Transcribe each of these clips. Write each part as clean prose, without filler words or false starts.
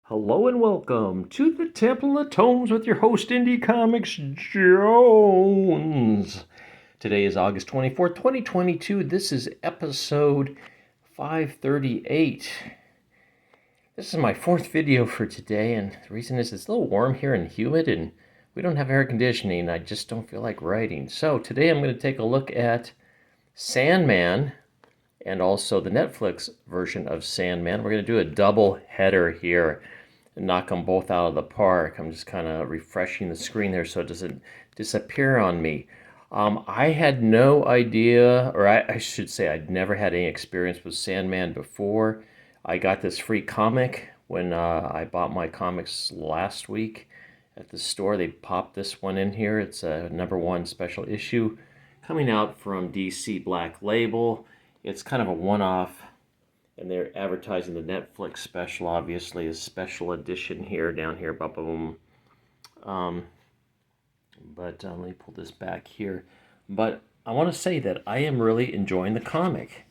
Hello and welcome to the Temple of Tomes with your host, Indie Comics Jones. Today is August 24th, 2022. This is episode 538. This is my fourth video for today, and the reason is it's a little warm here and humid, and we don't have air conditioning. I just don't feel like writing. So today I'm going to take a look at Sandman and also the Netflix version of Sandman. We're going to do a double header here and knock them both out of the park. I'm just kind of refreshing the screen there so it doesn't disappear on me. I had no idea, or I should say I'd never had any experience with Sandman before. I got this free comic when I bought my comics last week at the store. They popped this one in here. It's a #1 special issue coming out from DC Black Label. It's kind of a one-off, and they're advertising the Netflix special, obviously, a special edition here, down here, boom. But let me pull this back here. But I want to say that I am really enjoying the comic.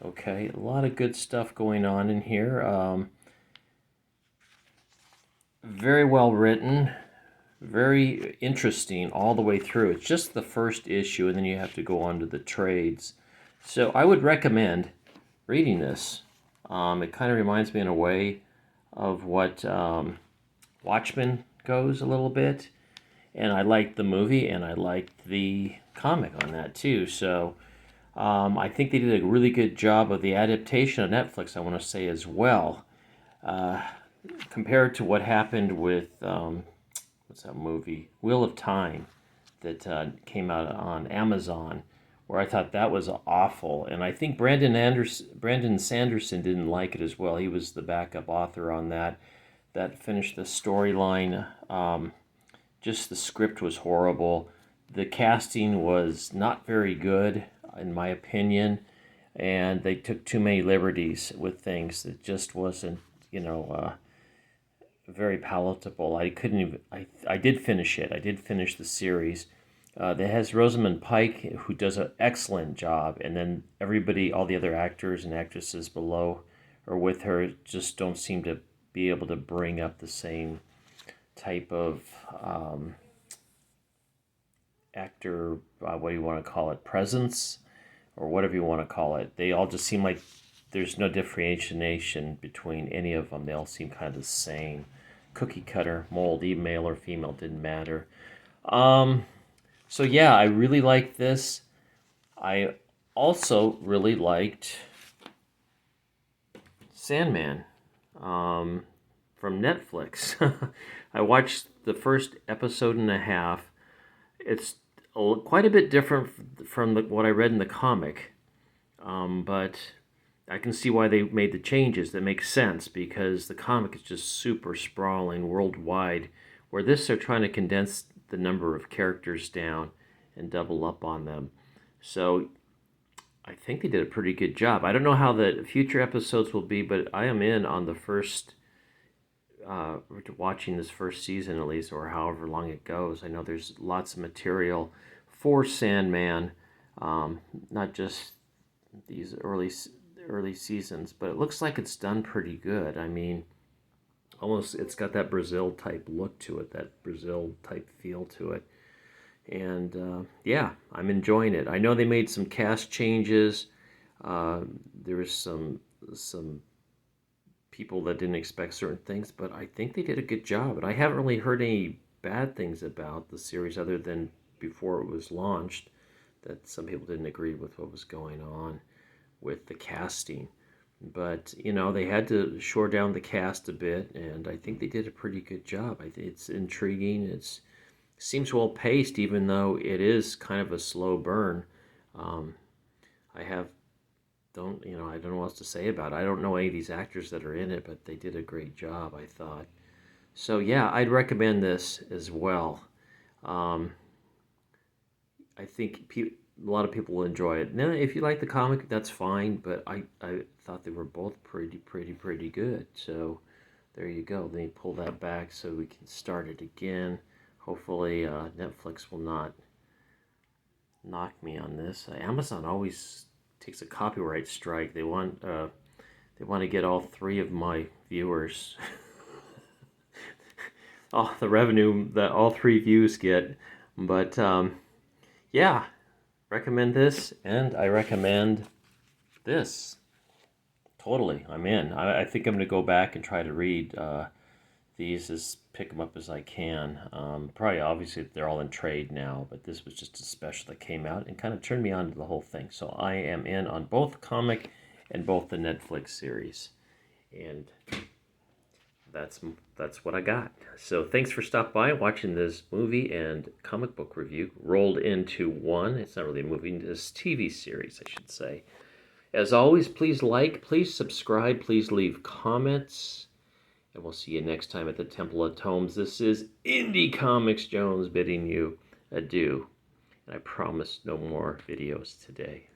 Okay, a lot of good stuff going on in here. Very well written, very interesting all the way through. It's just the first issue, and then you have to go on to the trades. So I would recommend reading this. It kind of reminds me in a way of what Watchmen goes a little bit. And I liked the movie, and I liked the comic on that too. So I think they did a really good job of the adaptation on Netflix, I want to say as well. Compared to what happened with, what's that movie? Wheel of Time that came out on Amazon, where I thought that was awful. And I think Brandon Sanderson didn't like it as well. He was the backup author on that. That finished the storyline. Just the script was horrible. The casting was not very good, in my opinion. And they took too many liberties with things. It just wasn't, very palatable. I couldn't even. I did finish it. I did finish the series. That has Rosamund Pike, who does an excellent job, and then everybody, all the other actors and actresses below or with her, just don't seem to be able to bring up the same type of actor, what do you want to call it, presence, or whatever you want to call it. They all just seem like there's no differentiation between any of them. They all seem kind of the same. Cookie cutter, mold, even male or female, didn't matter. So yeah, I really liked this. I also really liked Sandman from Netflix. I watched the first episode and a half. It's quite a bit different from what I read in the comic, but I can see why they made the changes. That makes sense because the comic is just super sprawling worldwide, where this they're trying to condense the number of characters down and double up on them. So I think they did a pretty good job. I don't know how the future episodes will be, but I am in on the first, watching this first season at least, or however long it goes. I know there's lots of material for Sandman, not just these early seasons, but it looks like it's done pretty good. I mean, almost it's got that Brazil type look to it, that Brazil type feel to it. And yeah, I'm enjoying it. I know they made some cast changes. There was some people that didn't expect certain things, but I think they did a good job. And I haven't really heard any bad things about the series other than before it was launched, that some people didn't agree with what was going on with the casting. But, they had to shore down the cast a bit, and I think they did a pretty good job. I think it's intriguing. It seems well paced, even though it is kind of a slow burn. I don't know what else to say about it. I don't know any of these actors that are in it, but they did a great job, I thought. So yeah, I'd recommend this as well. I think a lot of people will enjoy it. Now, if you like the comic, that's fine, but I thought they were both pretty good. So there you go. Let me pull that back so we can start it again. Hopefully Netflix will not knock me on this. Amazon always takes a copyright strike. They want to get all 3 of my viewers all the revenue that all 3 views get. But yeah, recommend this, and I recommend this. Totally, I'm in. I think I'm going to go back and try to read these, as pick them up as I can. Probably, obviously, they're all in trade now, but this was just a special that came out and kind of turned me on to the whole thing. So I am in on both comic and both the Netflix series, and that's what I got. So thanks for stopping by, watching this movie and comic book review rolled into one. It's not really a movie, it's a TV series, I should say. As always, please like, please subscribe, please leave comments, and we'll see you next time at the Temple of Tomes. This is Indie Comics Jones bidding you adieu, and I promise no more videos today.